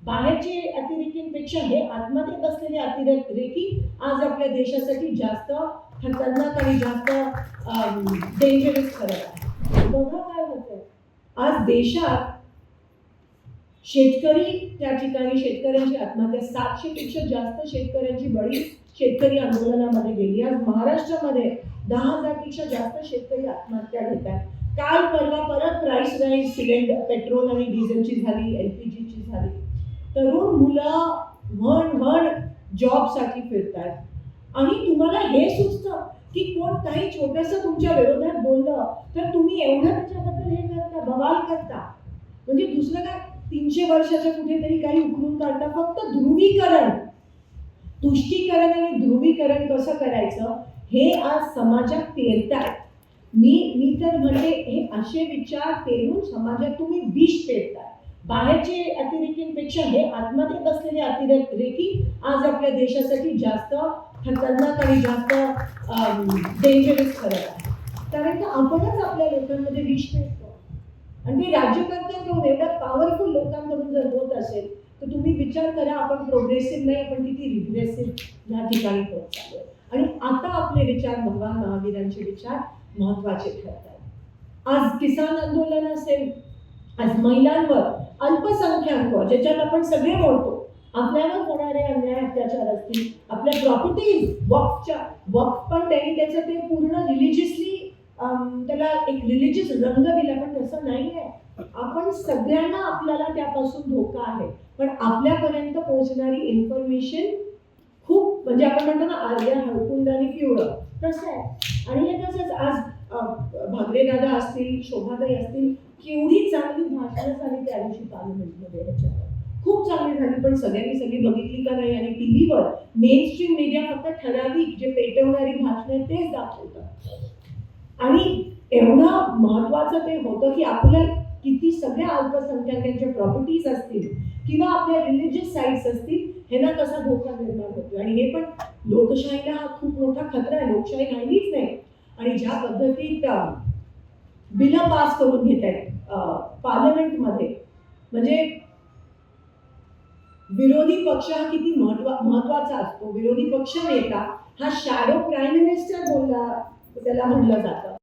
बाहेरचे अतिरेकींपेक्षा हे आतमध्ये बसलेले अतिरेकी आज आपल्या देशासाठी जास्त खतरनाक आणि जास्त डेंजरस ठरत आहे. बघा काय होतंय आज देशात. शेतकरी त्या ठिकाणी शेतकऱ्यांची आत्महत्या 700पेक्षा जास्त शेतकऱ्यांची बळी शेतकरी आंदोलनामध्ये गेली. आज महाराष्ट्रामध्ये 10,000पेक्षा जास्त शेतकरी आत्महत्या घेतात. काल परवा परत प्राइस राईज सिलेंडर पेट्रोल आणि डिझेलची झाली, LPGची झाली. तरुण मुलं म्हण जॉबसाठी फिरतात आणि तुम्हाला हे सुचतं की कोण काही छोटंसं तुमच्या विरोधात बोललं तर तुम्ही एवढं त्याच्याबद्दल हे करता, बवाल करता. म्हणजे दुसरं काय 300 वर्षाच्या कुठेतरी काही उकरून काढता. फक्त ध्रुवीकरण, तुष्टीकरण आणि ध्रुवीकरण कसं करायचं हे आज समाजात पेरतायत. मी तर म्हणते हे असे विचार पेरून समाजात तुम्ही विष पेरताय. बाहेरचे अतिरेकींपेक्षा हे आतमध्ये बसलेले अतिरेकी आज आपल्या देशासाठी जास्त खतरनाक आणि जास्त डेंजरस ठरत आहे. कारण का आपणच आपल्या लोकांमध्ये विष पेरतो आणि ते राज्यकर्त्यांकडून एवढ्या पॉवरफुल लोकांकडून जर होत असेल तर तुम्ही विचार करा आपण प्रोग्रेसिव्ह नाही, आपण किती रिग्रेसिव्ह या ठिकाणी होत चाललोय. आणि आता आपले विचार भगवान महावीरांचे विचार महत्वाचे ठरतात. आज किसान आंदोलन असेल, आज महिलांवर, अल्पसंख्याक ज्याच्यात आपण सगळे मोडतो, आपल्यावर होणारे अन्याय अत्याचार असतील, आपल्या प्रॉपर्टीज वक्फ पण त्यांनी त्याचं ते पूर्ण रिलिजियसली त्याला एक रिलिजियस रंग दिला. पण तसं नाही आहे. आपण सगळ्यांना आपल्याला त्यापासून धोका आहे. पण आपल्यापर्यंत पोहोचणारी इन्फॉर्मेशन खूप म्हणजे आपण म्हणतो ना आर्या हळकुंडाने पिवळं तसं आहे. आणि हे तसंच आज भागरे दादा असतील, शोभाताई असतील, केवढी चांगली भाषणं झाली त्या दिवशी पार्लमेंटमध्ये. ह्याच्यावर खूप चांगली झाली. पण सगळी बघितली का नाही. आणि टीव्हीवर मेन स्ट्रीम मीडिया फक्त ठराविक जे पेटवणारी भाषणं आहेत तेच दाखवतात. आणि एवढं महत्वाचं ते होतं की आपल्या किती सगळ्या अल्पसंख्याकांच्या प्रॉपर्टीज असतील किंवा आपल्या रिलिजियस साईट्स असतील ह्यांना कसा धोका निर्माण होतो. आणि हे पण लोकशाहीला हा खूप मोठा खतरा आहे. लोकशाही राहिलीच नाही. आणि ज्या पद्धतीत बिलं पास करून घेत आहेत पार्लमेंटमध्ये, म्हणजे विरोधी पक्ष हा किती महत्वाचा असतो. विरोधी पक्ष नेता हा शॅडो प्राईम मिनिस्टर त्याला म्हणलं जातं.